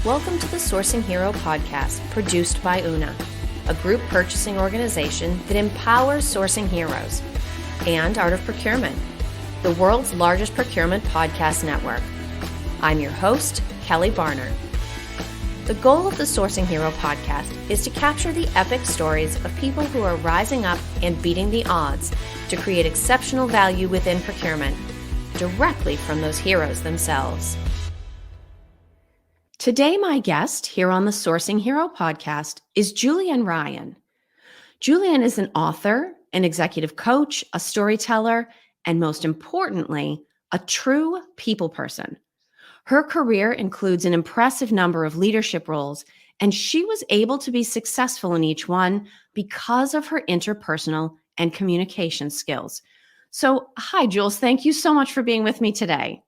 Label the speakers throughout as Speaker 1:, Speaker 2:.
Speaker 1: Welcome to the Sourcing Hero podcast, produced by Una, a group purchasing organization that empowers sourcing heroes, and Art of Procurement, the world's largest procurement podcast network. I'm your host, Kelly Barnard. The goal of the Sourcing Hero podcast is to capture the epic stories of people who are rising up and beating the odds to create exceptional value within procurement, directly from those heroes themselves. Today, my guest here on the Sourcing Hero podcast is Julienne Ryan. Julienne is an author, an executive coach, a storyteller, and most importantly, a true people person. Her career includes an impressive number of leadership roles, and she was able to be successful in each one because of her interpersonal and communication skills. So, hi, Jules. Thank you so much for being with me today.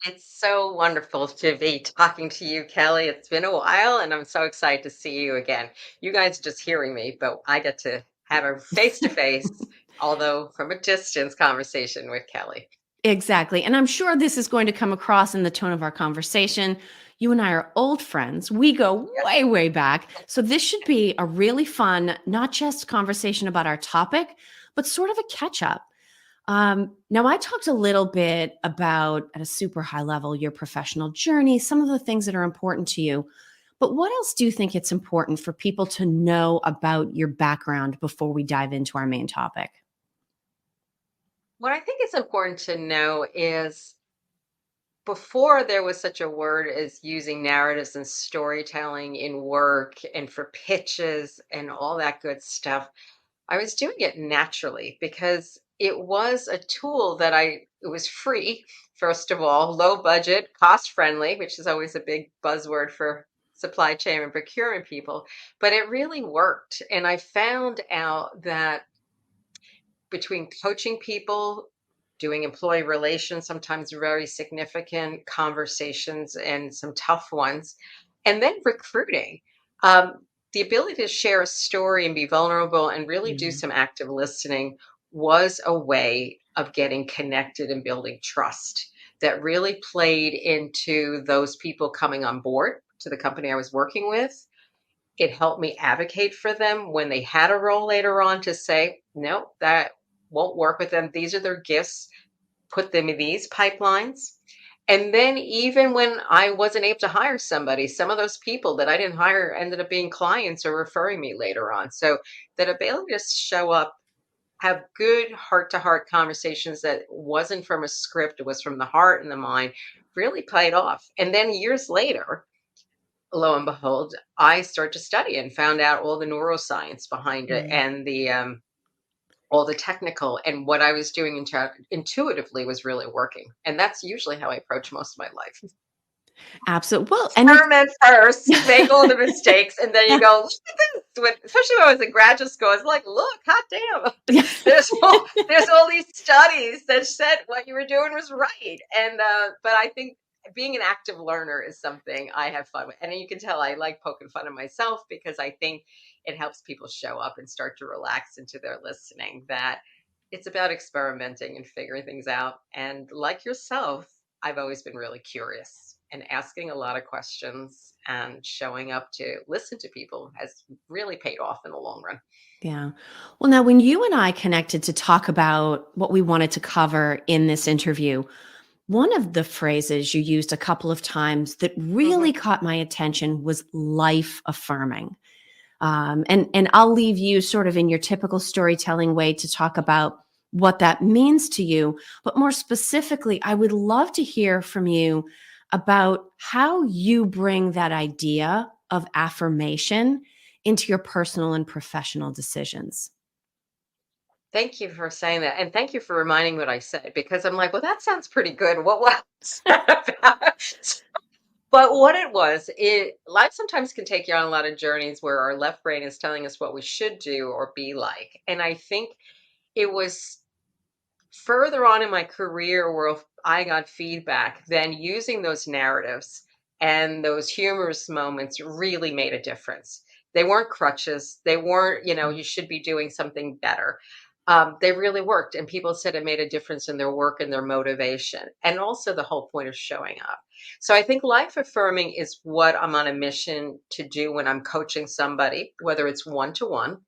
Speaker 2: It's so wonderful to be talking to you, Kelly. It's been a while, and I'm so excited to see you again. You guys are just hearing me, but I get to have a face-to-face, although from a distance, conversation with Kelly.
Speaker 1: Exactly. And I'm sure this is going to come across in the tone of our conversation. You and I are old friends. We go way, way back. So this should be a really fun, not just conversation about our topic, but sort of a catch-up. Now, I talked a little bit about, at a super high level, your professional journey, some of the things that are important to you. But what else do you think it's important for people to know about your background before we dive into our main topic?
Speaker 2: What I think is important to know is before there was such a word as using narratives and storytelling in work and for pitches and all that good stuff, I was doing it naturally because it was a tool that it was free, first of all, low budget, cost friendly, which is always a big buzzword for supply chain and procurement people, but it really worked. And I found out that between coaching people, doing employee relations, sometimes very significant conversations and some tough ones, and then recruiting. The ability to share a story and be vulnerable and really do
Speaker 1: Mm.
Speaker 2: some active listening was a way of getting connected and building trust that really played into those people coming on board to the company I was working with. It helped me advocate for them when they had a role later on to say, no, that won't work with them. These are their gifts. Put them in these pipelines. And then even when I wasn't able to hire somebody, some of those people that I didn't hire ended up being clients or referring me later on. So that ability to show up, have good heart-to-heart conversations that wasn't from a script, it was from the heart and the mind, really played off. And then years later, lo and behold, I started to study and found out all the neuroscience behind it
Speaker 1: Mm.
Speaker 2: and the all the technical, and what I was doing intuitively was really working. And that's usually how I approach most of my life.
Speaker 1: Absolutely. Well, and it's
Speaker 2: Experiment first, make all the mistakes, and then you go, look at this. Especially when I was in graduate school, I was like, look, hot damn. there's all these studies that said what you were doing was right. And but I think being an active learner is something I have fun with. And you can tell I like poking fun at myself because I think it helps people show up and start to relax into their listening, that it's about experimenting and figuring things out. And like yourself, I've always been really curious, and asking a lot of questions and showing up to listen to people has really paid off in the long run.
Speaker 1: Yeah. Well, now, when you and I connected to talk about what we wanted to cover in this interview, one of the phrases you used a couple of times that
Speaker 2: Hmm.
Speaker 1: really caught my attention was life affirming. And I'll leave you sort of in your typical storytelling way to talk about what that means to you. But more specifically, I would love to hear from you about how you bring that idea of affirmation into your personal and professional decisions.
Speaker 2: Thank you for saying that. And thank you for reminding what I said, because I'm like, well, that sounds pretty good. What was that about? But what it was, life sometimes can take you on a lot of journeys where our left brain is telling us what we should do or be like. And I think it was further on in my career where I got feedback, then using those narratives and those humorous moments really made a difference. They weren't crutches. They weren't, you should be doing something better. They really worked, and people said it made a difference in their work and their motivation, and also the whole point of showing up. So I think life affirming is what I'm on a mission to do when I'm coaching somebody, whether it's one to one,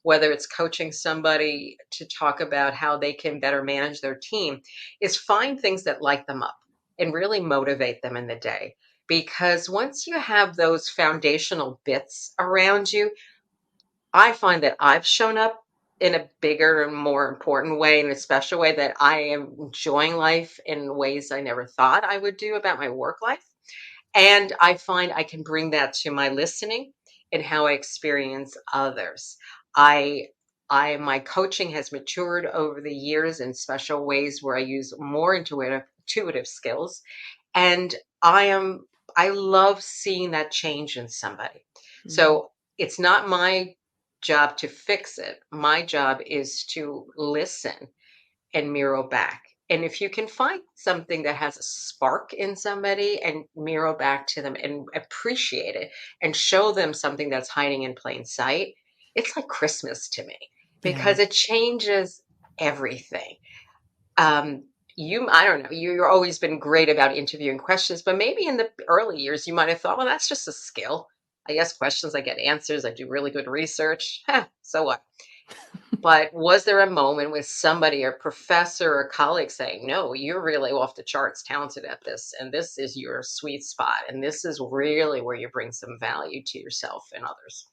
Speaker 2: whether it's coaching somebody to talk about how they can better manage their team, is find things that light them up and really motivate them in the day. Because once you have those foundational bits around you, I find that I've shown up in a bigger and more important way, in a special way, that I am enjoying life in ways I never thought I would do about my work life. And I find I can bring that to my listening and how I experience others. I my coaching has matured over the years in special ways where I use more intuitive skills, and I am I love seeing that change in somebody.
Speaker 1: Mhm.
Speaker 2: So it's not my job to fix it. My job is to listen and mirror back. And if you can find something that has a spark in somebody and mirror back to them and appreciate it and show them something that's hiding in plain sight, it's like Christmas to me
Speaker 1: Yeah.
Speaker 2: because it changes everything. Um, I don't know, you've always been great about interviewing questions, but maybe in the early years, you might have thought, well, that's just a skill. I ask questions, I get answers, I do really good research. So what? But was there a moment with somebody, a professor or colleague saying, no, you're really off the charts talented at this, and this is your sweet spot, and this is really where you bring some value to yourself and others?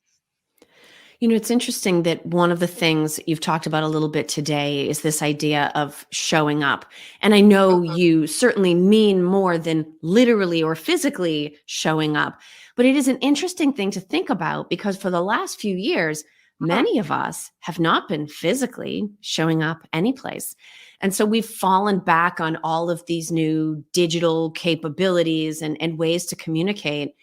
Speaker 1: It's interesting that one of the things you've talked about a little bit today is this idea of showing up. And I know
Speaker 2: Mhm.
Speaker 1: you certainly mean more than literally or physically showing up, but it is an interesting thing to think about because for the last few years,
Speaker 2: Mhm.
Speaker 1: many of us have not been physically showing up anyplace. And so we've fallen back on all of these new digital capabilities and ways to communicate.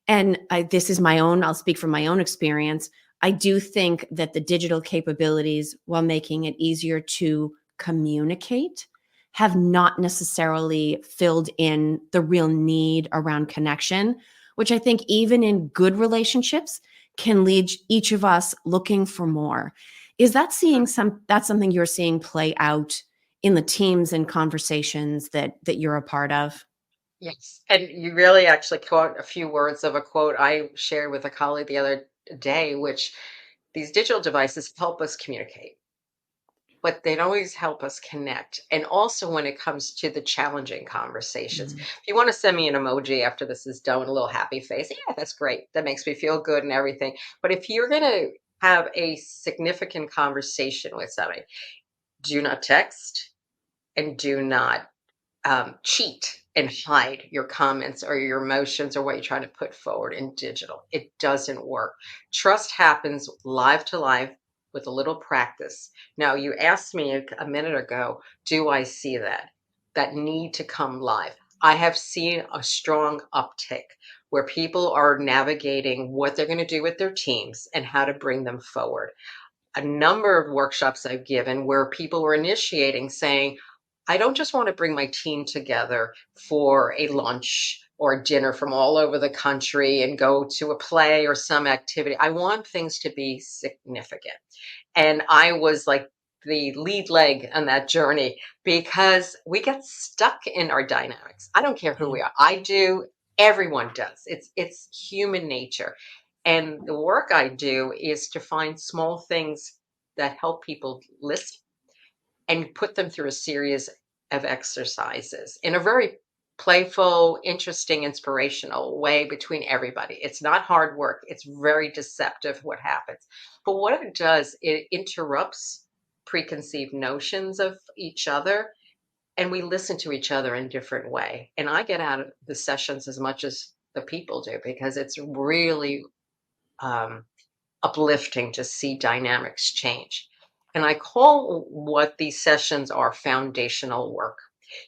Speaker 1: And this is my own, I'll speak from my own experience. I do think that the digital capabilities, while making it easier to communicate, have not necessarily filled in the real need around connection, which I think even in good relationships can lead each of us looking for more. Is that that's something you're seeing play out in the teams and conversations that you're a part of?
Speaker 2: Yes. And you really actually quote a few words of a quote I shared with a colleague the other day, which these digital devices help us communicate, but they don't always help us connect. And also when it comes to the challenging conversations.
Speaker 1: Mm.
Speaker 2: If you want to send me an emoji after this is done, a little happy face, yeah, that's great. That makes me feel good and everything. But if you're going to have a significant conversation with somebody, do not text and do not cheat and hide your comments or your emotions or what you're trying to put forward in digital. It doesn't work. Trust happens live to live with a little practice. Now, you asked me a minute ago, do I see that need to come live? I have seen a strong uptick where people are navigating what they're going to do with their teams and how to bring them forward. A number of workshops I've given where people were initiating saying, I don't just want to bring my team together for a lunch or a dinner from all over the country and go to a play or some activity. I want things to be significant. And I was like the lead leg on that journey because we get stuck in our dynamics. I don't care who
Speaker 1: Yeah.
Speaker 2: we are. I do. Everyone does. It's human nature. And the work I do is to find small things that help people listen and put them through a series of exercises in a very playful, interesting, inspirational way between everybody. It's not hard work. It's very deceptive what happens. But what it does, it interrupts preconceived notions of each other and we listen to each other in a different way. And I get out of the sessions as much as the people do because it's really um, uplifting to see dynamics change. And I call what these sessions are foundational work.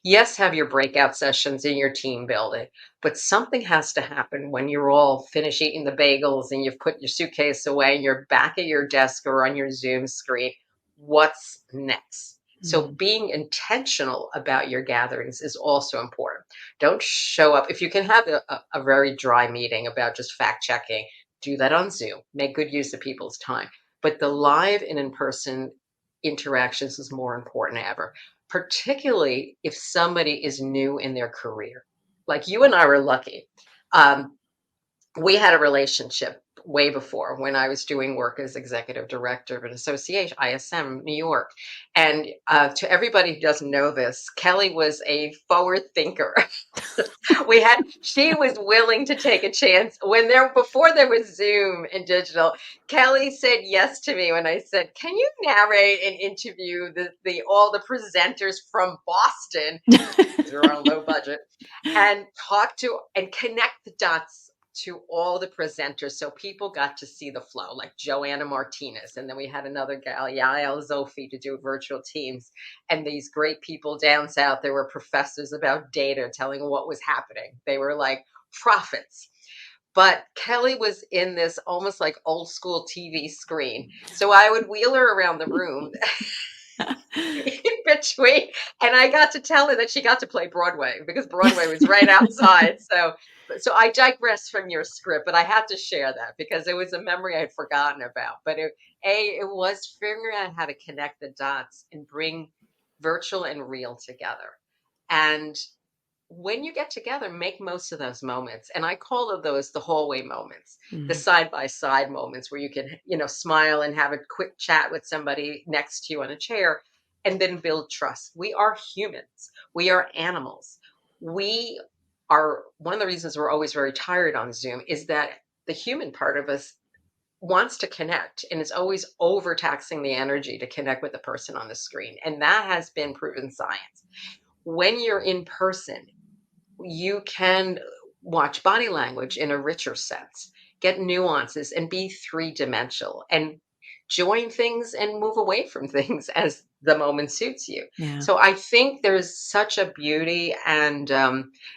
Speaker 2: Yes, have your breakout sessions in your team building, but something has to happen when you're all finished eating the bagels and you've put your suitcase away and you're back at your desk or on your Zoom screen. What's next? So
Speaker 1: Mm.
Speaker 2: being intentional about your gatherings is also important. Don't show up. If you can have a very dry meeting about just fact checking, do that on Zoom. Make good use of people's time. But the live and in person interactions is more important than ever, particularly if somebody is new in their career. Like you and I were lucky. Um, we had a relationship way before when I was doing work as executive director of an association, ISM, New York. And to everybody who doesn't know this, Kelly was a forward thinker. She was willing to take a chance before there was Zoom and digital. Kelly said yes to me when I said, "Can you narrate and interview all the presenters from Boston?" Because we were on a low budget, and talk to and connect the dots to all the presenters so people got to see the flow, like Joanna Martinez. And then we had another gal, Yael Zofi, to do virtual teams. And these great people down south, there were professors about data telling what was happening. They were like prophets. But Kelly was in this almost like old school TV screen. So I would wheel her around the room in between. And I got to tell her that she got to play Broadway because Broadway was right outside. So I digress from your script, but I had to share that because it was a memory I had forgotten about. But it was figuring out how to connect the dots and bring virtual and real together. And when you get together, make most of those moments. And I call those the hallway moments, the side by side moments where you can, smile and have a quick chat with somebody next to you on a chair and then build trust. We are humans. We are animals. We are one of the reasons we're always very tired on Zoom is that the human part of us wants to connect and is always overtaxing the energy to connect with the person on the screen. And that has been proven science. When you're in person, you can watch body language in a richer sense, get nuances, and be three-dimensional and join things and move away from things as the moment suits you.
Speaker 3: Yeah.
Speaker 2: So I think there's such a beauty and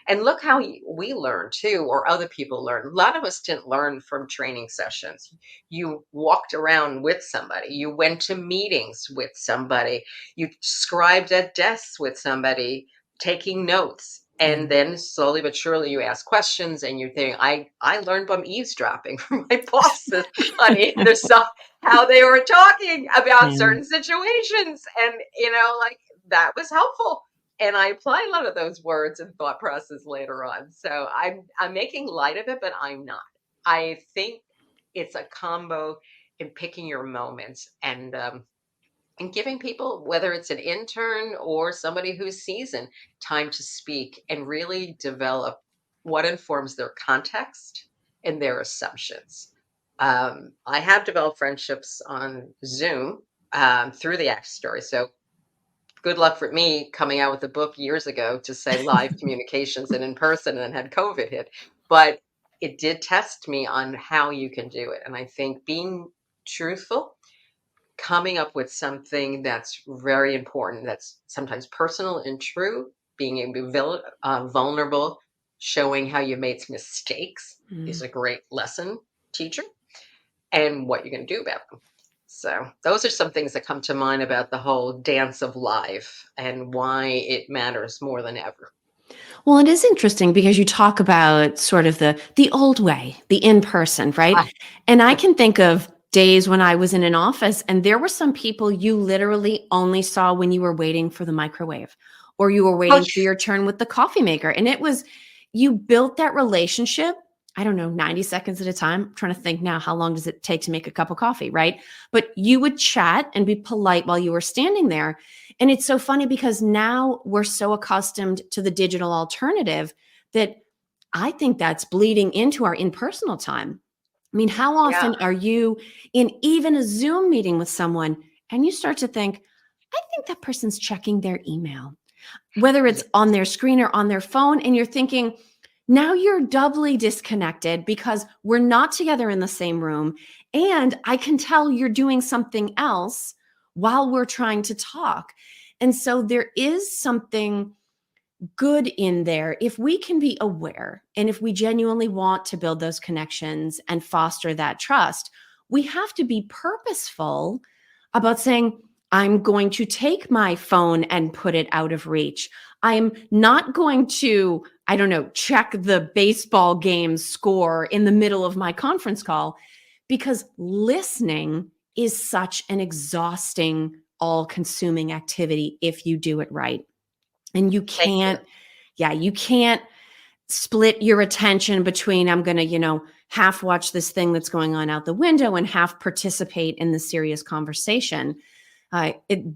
Speaker 2: look how we learn too, or other people learn. A lot of us didn't learn from training sessions. You walked around with somebody, you went to meetings with somebody, you scribed at desks with somebody, taking notes. And then slowly but surely you ask questions and you think, I learned from eavesdropping from my bosses on either side, how they were talking about certain situations. And, like that was helpful. And I apply a lot of those words and thought process later on. So I'm making light of it, but I'm not. I think it's a combo in picking your moments and giving people, whether it's an intern or somebody who's seasoned, time to speak and really develop what informs their context and their assumptions. I have developed friendships on Zoom through the Act Story. So good luck for me coming out with a book years ago to say live communications and in person, and then had COVID hit. But it did test me on how you can do it. And I think being truthful, coming up with something that's very important, that's sometimes personal and true, being able to be vulnerable, showing how you made mistakes is a great lesson teacher and what you're going to do about them. So those are some things that come to mind about the whole dance of life and why it matters more than ever.
Speaker 3: Well, it is interesting because you talk about sort of the old way, the in-person, right? And I can think of days when I was in an office and there were some people you literally only saw when you were waiting for the microwave or you were waiting for your turn with the coffee maker. And it was, you built that relationship, I don't know, 90 seconds at a time. I'm trying to think now, how long does it take to make a cup of coffee, right? But you would chat and be polite while you were standing there. And it's so funny because now we're so accustomed to the digital alternative that I think that's bleeding into our in-personal time. I mean, how often are you in even a Zoom meeting with someone and you start to think, I think that person's checking their email, whether it's on their screen or on their phone, and you're thinking, now you're doubly disconnected because we're not together in the same room. And I can tell you're doing something else while we're trying to talk. And so there is something good in there if we can be aware and if we genuinely want to build those connections and foster that trust. We have to be purposeful about saying, I'm going to take my phone and put it out of reach. I'm not going to, I don't know, check the baseball game score in the middle of my conference call, because listening is such an exhausting all-consuming activity if you do it right. And you
Speaker 2: Thank you.
Speaker 3: can't split your attention between I'm going to, half watch this thing that's going on out the window and half participate in the serious conversation.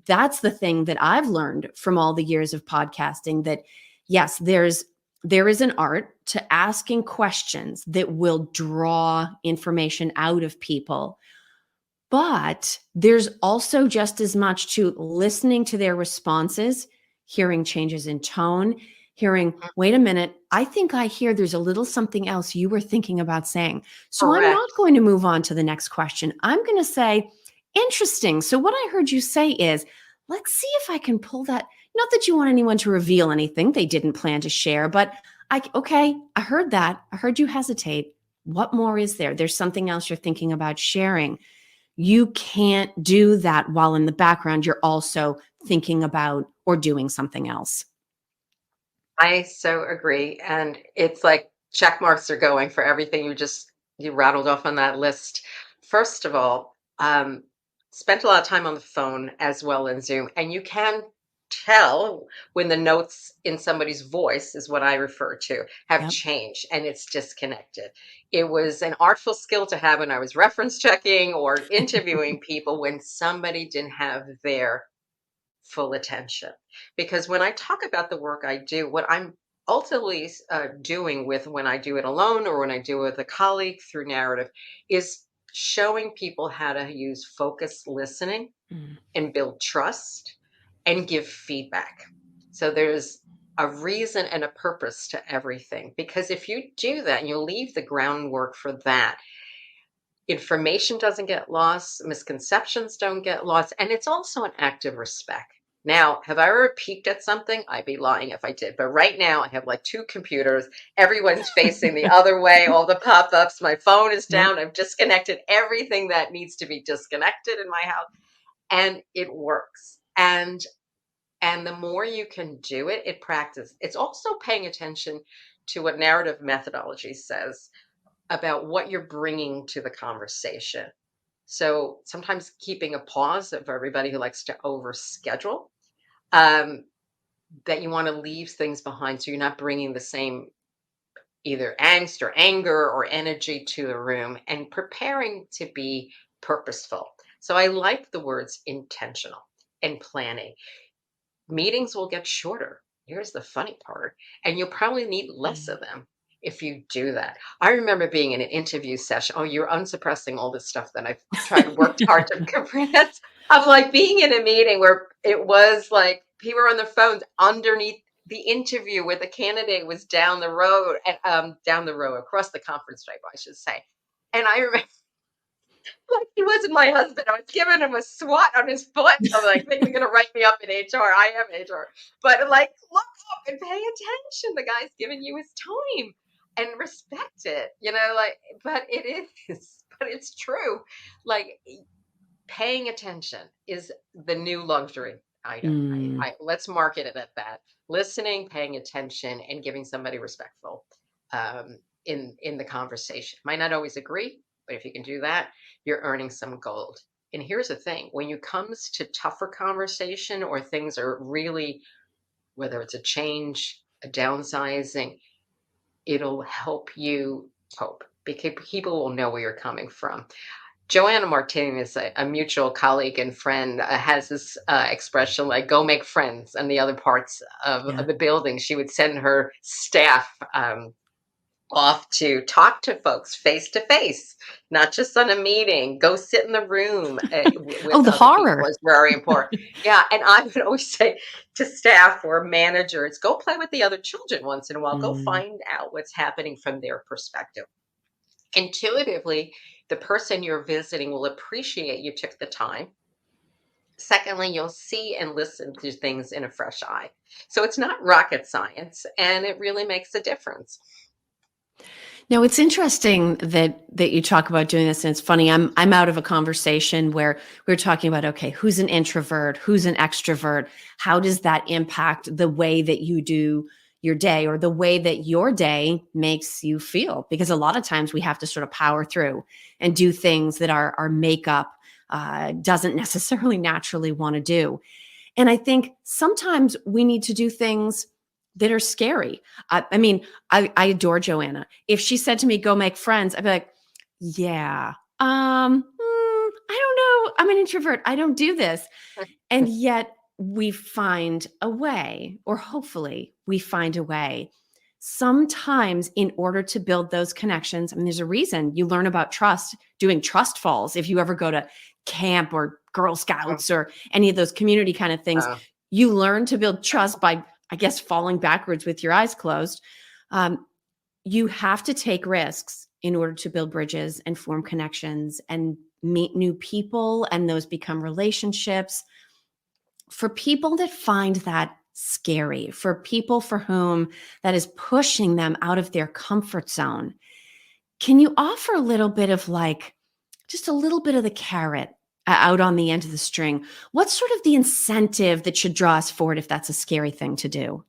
Speaker 3: That's the thing that I've learned from all the years of podcasting, that yes, there is an art to asking questions that will draw information out of people. But there's also just as much to listening to their responses, hearing changes in tone, hearing, wait a minute, I think I hear there's a little something else you were thinking about saying. So I'm not
Speaker 2: Correct.
Speaker 3: going to move on to the next question. I'm going to say, interesting. So what I heard you say is, let's see if I can pull that. Not that you want anyone to reveal anything they didn't plan to share, but okay, I heard that. I heard you hesitate. What more is there? There's something else you're thinking about sharing. You can't do that while in the background you're also thinking about or doing something else.
Speaker 2: I so agree. And it's like check marks are going for everything you rattled off on that list. First of all, spent a lot of time on the phone as well in Zoom, and you can tell when the notes in somebody's voice is what I refer to have
Speaker 3: Yep.
Speaker 2: changed and it's disconnected. It was an artful skill to have when I was reference checking or interviewing people when somebody didn't have their full attention. Because when I talk about the work I do, what I'm ultimately doing with when I do it alone or when I do it with a colleague through narrative is showing people how to use focused listening
Speaker 3: Mm.
Speaker 2: and build trust and give feedback. So there's a reason and a purpose to everything. Because if you do that and you leave the groundwork for that, information doesn't get lost, misconceptions don't get lost, and it's also an act of respect. Now, have I ever peeked at something? I'd be lying if I did. But right now, I have like two computers. Everyone's facing the other way, all the pop ups. My phone is
Speaker 3: Yep.
Speaker 2: down. I've disconnected everything that needs to be disconnected in my house, and it works. And the more you can do it, it practice. It's also paying attention to what narrative methodology says about what you're bringing to the conversation. So sometimes keeping a pause for everybody who likes to overschedule, um, that you want to leave things behind so you're not bringing the same either angst or anger or energy to the room, and preparing to be purposeful. So I like the words intentional and planning. Meetings will get shorter. Here's the funny part. And you'll probably need less
Speaker 3: Mm.
Speaker 2: of them if you do that. I remember being in an interview session. Oh, you're unsuppressing all this stuff that I've tried worked hard to compress. I'm like being in a meeting where it was like people were on their phones underneath the interview where the candidate was down the road and down the row across the conference table, I should say. And I remember like he wasn't my husband. I was giving him a swat on his foot. I'm like, I think they're gonna write me up in HR. I am HR. But like look up and pay attention. The guy's giving you his time and respect it. Like but it is, but it's true. Like paying attention is the new luxury item.
Speaker 3: Mm.
Speaker 2: Let's market it at that. Listening, paying attention, and giving somebody respectful in the conversation. Might not always agree, but if you can do that, you're earning some gold. And here's the thing: when it comes to tougher conversation or things are really, whether it's a change, a downsizing, it'll help you cope because people will know where you're coming from. Joanna Martinez, a mutual colleague and friend, has this expression like "go make friends" in the other parts
Speaker 3: Yeah.
Speaker 2: of the building. She would send her staff off to talk to folks face to face, not just on a meeting. Go sit in the room with
Speaker 3: Oh, the
Speaker 2: other people
Speaker 3: horror.
Speaker 2: is very important. Yeah, and I would always say to staff or managers, go play with the other children once in a while. Go
Speaker 3: Mm.
Speaker 2: find out what's happening from their perspective. Intuitively, the person you're visiting will appreciate you took the time. Secondly, you'll see and listen to things in a fresh eye. So it's not rocket science, and it really makes a difference.
Speaker 3: Now it's interesting that you talk about doing this, and it's funny. I'm out of a conversation where we're talking about, okay, who's an introvert, who's an extrovert, how does that impact the way that you do your day or the way that your day makes you feel? Because a lot of times we have to sort of power through and do things that our makeup doesn't necessarily naturally want to do. And I think sometimes we need to do things that are scary. I mean, I adore Joanna. If she said to me, go make friends, I'd be like, yeah, I don't know. I'm an introvert. I don't do this. And yet we find a way, or hopefully we find a way. Sometimes in order to build those connections, I mean, there's a reason you learn about trust doing trust falls. If you ever go to camp or Girl Scouts or any of those community kind of things, you learn to build trust by, I guess, falling backwards with your eyes closed. You have to take risks in order to build bridges and form connections and meet new people, and those become relationships. For people that find that scary, for people for whom that is pushing them out of their comfort zone, can you offer a little bit of just a little bit of the carrot out on the end of the string? What's sort of the incentive that should draw us forward if that's a scary thing to do?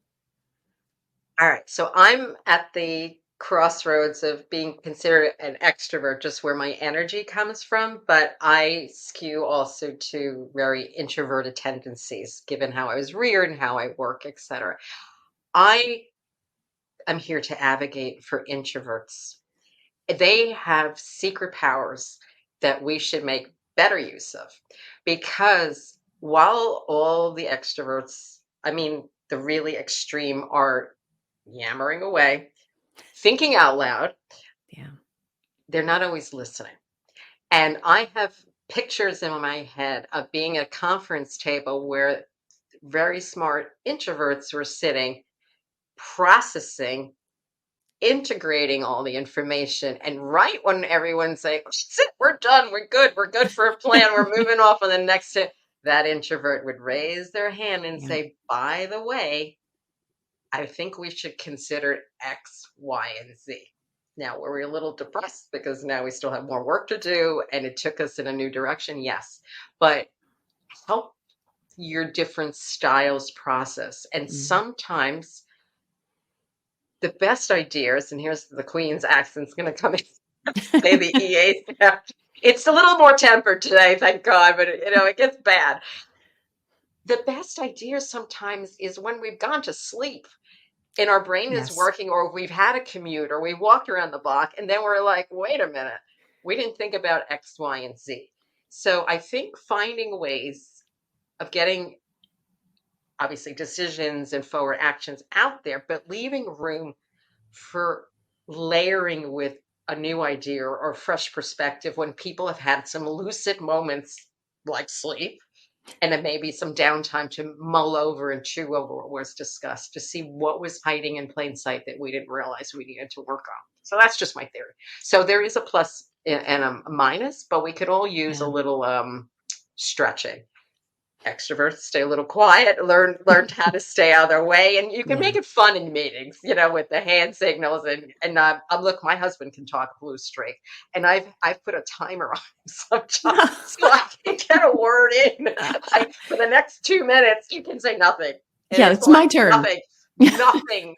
Speaker 2: All right. So I'm at the crossroads of being considered an extrovert, just where my energy comes from, but I skew also to very introverted tendencies, given how I was reared and how I work, etc. I am here to advocate for introverts. They have secret powers that we should make better use of, because while all the extroverts, I mean, the really extreme, are yammering away, thinking out loud,
Speaker 3: Yeah.
Speaker 2: they're not always listening. And I have pictures in my head of being at a conference table where very smart introverts were sitting, processing, integrating all the information. And right when everyone's saying, "That's it, we're done, we're good for a plan, we're moving off on the next hit," that introvert would raise their hand and
Speaker 3: Yeah.
Speaker 2: say, "By the way, I think we should consider X, Y, and Z." Now, were we a little depressed because now we still have more work to do and it took us in a new direction? Yes. But help your different styles process. And
Speaker 3: Mm.
Speaker 2: sometimes the best ideas, and here's the Queen's accent's going to come in, say the EA stuff. It's a little more tempered today, thank God, but it gets bad. The best ideas sometimes is when we've gone to sleep and our brain is
Speaker 3: Yes.
Speaker 2: working, or we've had a commute, or we walked around the block, and then we're like, wait a minute, we didn't think about X, Y, and Z. So I think finding ways of getting, obviously, decisions and forward actions out there, but leaving room for layering with a new idea or fresh perspective when people have had some lucid moments like sleep, and then maybe some downtime to mull over and chew over what was discussed, to see what was hiding in plain sight that we didn't realize we needed to work on. So that's just my theory. So there is a plus and a minus, but we could all use a
Speaker 3: Yeah.
Speaker 2: little stretching. Extroverts stay a little quiet, learned how to stay out of their way, and you can
Speaker 3: Yeah.
Speaker 2: make it fun in meetings, with the hand signals, and look, my husband can talk blue streak, and I've put a timer on him sometimes so I can get a word in. Like, for the next 2 minutes, you can say nothing, and
Speaker 3: Yeah,
Speaker 2: it's
Speaker 3: it's
Speaker 2: like
Speaker 3: my turn.
Speaker 2: nothing, nothing.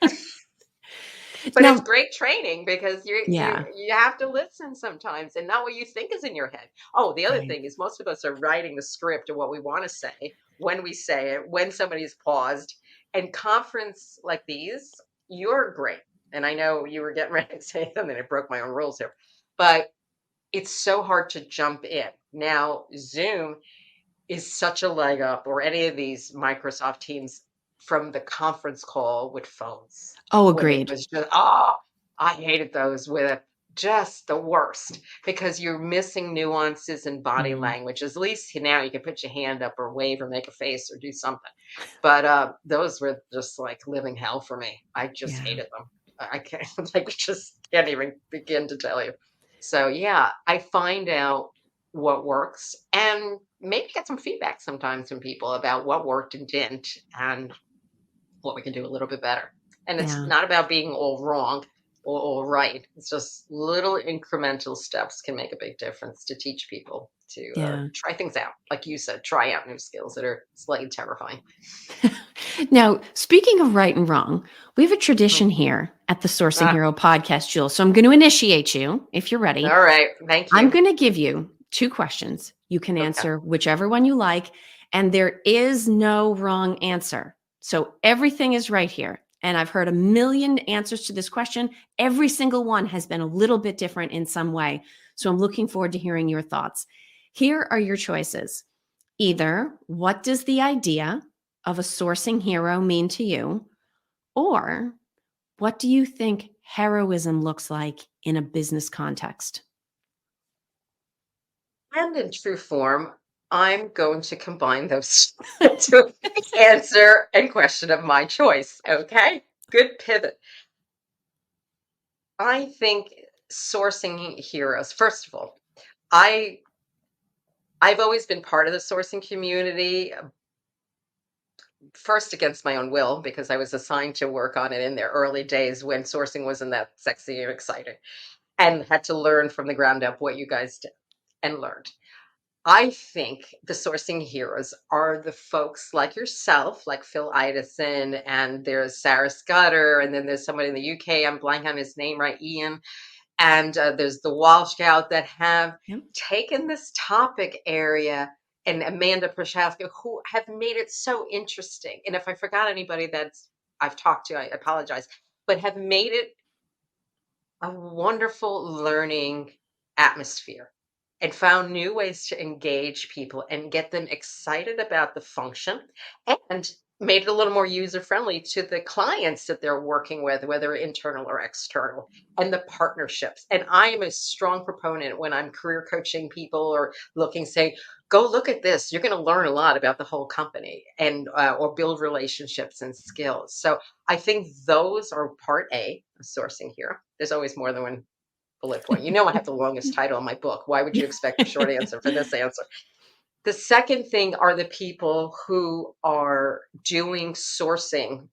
Speaker 2: But it's
Speaker 3: Now,
Speaker 2: great training because you you
Speaker 3: yeah,
Speaker 2: you have to listen sometimes, and not what you think is in your head. Oh, the other
Speaker 3: right.
Speaker 2: thing is most of us are writing the script of what we want to say, when we say it, when somebody's paused. And conference like these, you're great. And I know you were getting ready to say something. I broke my own rules here, but it's so hard to jump in. Now, Zoom is such a leg up, or any of these Microsoft Teams, from the conference call with phones,
Speaker 3: Oh,
Speaker 2: when it
Speaker 3: agreed.
Speaker 2: was just, I hated those with just the worst, because you're missing nuances in body
Speaker 3: Mhm.
Speaker 2: language. At least now you can put your hand up or wave or make a face or do something. But those were just like living hell for me. I just
Speaker 3: Yeah.
Speaker 2: hated them. I can't, like, just can't even begin to tell you. So yeah, I find out what works and maybe get some feedback sometimes from people about what worked and didn't, and what we can do a little bit better. And it's
Speaker 3: Yeah.
Speaker 2: not about being all wrong or all right. It's just little incremental steps can make a big difference to teach people to
Speaker 3: Yeah.
Speaker 2: try things out. Like you said, try out new skills that are slightly terrifying.
Speaker 3: Now, speaking of right and wrong, we have a
Speaker 2: Mhm.
Speaker 3: tradition here at the Sourcing
Speaker 2: Ah,
Speaker 3: Hero podcast, Jules. So I'm going to initiate you if you're ready.
Speaker 2: all right. Thank
Speaker 3: I'm
Speaker 2: you.
Speaker 3: going to give you two questions. You can
Speaker 2: Okay.
Speaker 3: answer whichever one you like, and there is no wrong answer. So everything is right here. And I've heard a million answers to this question. Every single one has been a little bit different in some way. So I'm looking forward to hearing your thoughts. Here are your choices. Either what does the idea of a sourcing hero mean to you? Or what do you think heroism looks like in a business context?
Speaker 2: And in true form, I'm going to combine those to answer and question of my choice. Okay. Good pivot. I think sourcing heroes, first of all, I I've always been part of the sourcing community, first against my own will because I was assigned to work on it in their early days when sourcing wasn't that sexy and exciting, and had to learn from the ground up what you guys did and learned. I think the sourcing heroes are the folks like yourself, like Phil Idison, and there's Sarah Scudder, and then there's somebody in the UK, I'm blanking on his name, right? Ian. And there's the Wall Scout that have
Speaker 3: Yep.
Speaker 2: taken this topic area, and Amanda Prochaska, who have made it so interesting. And if I forgot anybody that's I've talked to, I apologize, but have made it a wonderful learning atmosphere and found new ways to engage people and get them excited about the function, and made it a little more user friendly to the clients that they're working with, whether internal or external, and the partnerships. And I am a strong proponent when I'm career coaching people or looking, say, go look at this. You're going to learn a lot about the whole company, and or build relationships and skills. So I think those are part A of sourcing here. There's always more than one bullet point. You know, I have the longest title in my book. Why would you expect a short answer for this answer? The second thing are the people who are doing sourcing,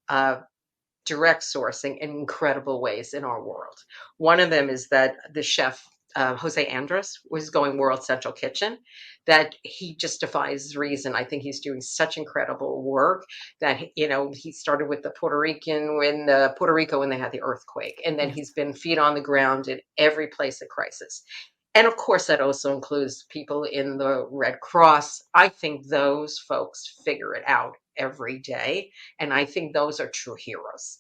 Speaker 2: direct sourcing in incredible ways in our world. One of them is that the chef, Jose Andres, was going World Central Kitchen, that he just defies reason. I think he's doing such incredible work that, he started with the Puerto Rico when they had the earthquake. And then
Speaker 3: Yes.
Speaker 2: he's been feet on the ground in every place of crisis. And of course, that also includes people in the Red Cross. I think those folks figure it out every day. And I think those are true heroes.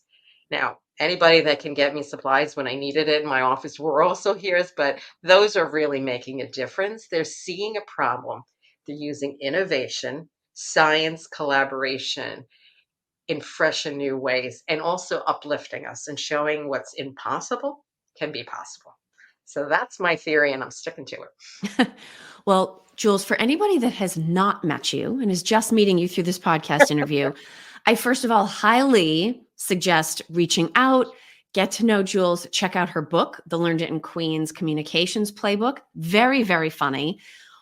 Speaker 2: Now, anybody that can get me supplies when I needed it in my office were also heroes, but those are really making a difference. They're seeing a problem, they're using innovation, science, collaboration in fresh and new ways, and also uplifting us and showing what's impossible can be possible. So that's my theory, and I'm sticking to it.
Speaker 3: Well, Jules, for anybody that has not met you and is just meeting you through this podcast interview, I first of all highly suggest reaching out, get to know Jules, check out her book, The Learned It in Queens Communications Playbook. Very, very funny.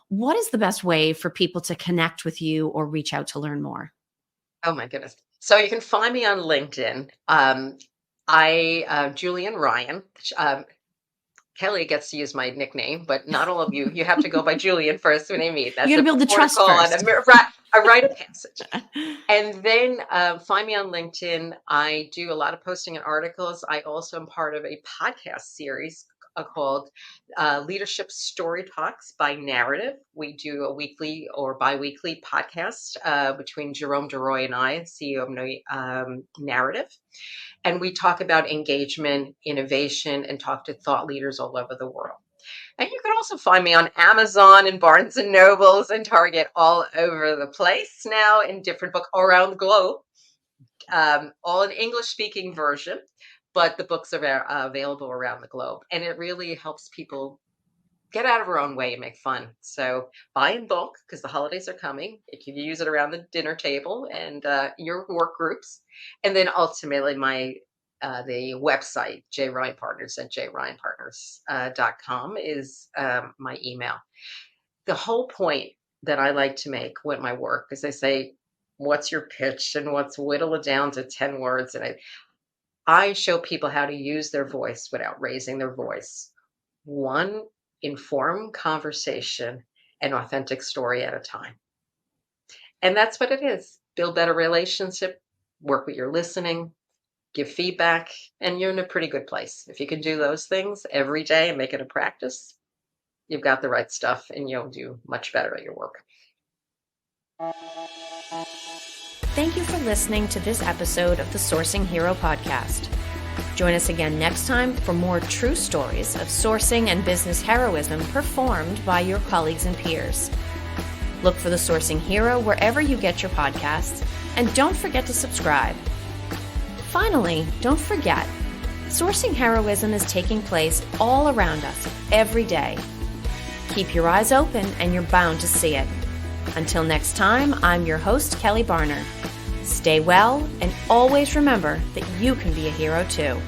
Speaker 3: What is the best way for people to connect with you or reach out to learn more?
Speaker 2: Oh my goodness. So you can find me on LinkedIn. Julienne Ryan. Kelly gets to use my nickname, but not all of you. You have to go by Julian first when I meet.
Speaker 3: You
Speaker 2: That's
Speaker 3: got to
Speaker 2: a
Speaker 3: build the trust
Speaker 2: protocol and
Speaker 3: first.
Speaker 2: a rite of passage. And then find me on LinkedIn. I do a lot of posting and articles. I also am part of a podcast series called Leadership Story Talks by Narrative. We do a weekly or bi-weekly podcast between Jerome DeRoy and I, CEO of Narrative. And we talk about engagement, innovation, and talk to thought leaders all over the world. And you can also find me on Amazon and Barnes and Nobles and Target all over the place now in different books around the globe, all in English speaking version, but the books are available around the globe. And it really helps people get out of our own way and make fun. So buy in bulk because the holidays are coming. You can use it around the dinner table and your work groups. And then ultimately the website, jryanpartners at jryanpartners.com is my email. The whole point that I like to make with my work is I say, what's your pitch and what's whittle it down to 10 words. And I show people how to use their voice without raising their voice. One informed conversation and authentic story at a time. And that's what it is. Build better relationship, work with your listening, give feedback, and you're in a pretty good place. If you can do those things every day and make it a practice, you've got the right stuff and you'll do much better at your work.
Speaker 1: Thank you for listening to this episode of the Sourcing Hero podcast. Join us again next time for more true stories of sourcing and business heroism performed by your colleagues and peers. Look for the Sourcing Hero wherever you get your podcasts, and don't forget to subscribe. Finally, don't forget, sourcing heroism is taking place all around us every day. Keep your eyes open and you're bound to see it. Until next time, I'm your host, Kelly Barner. Stay well and always remember that you can be a hero too.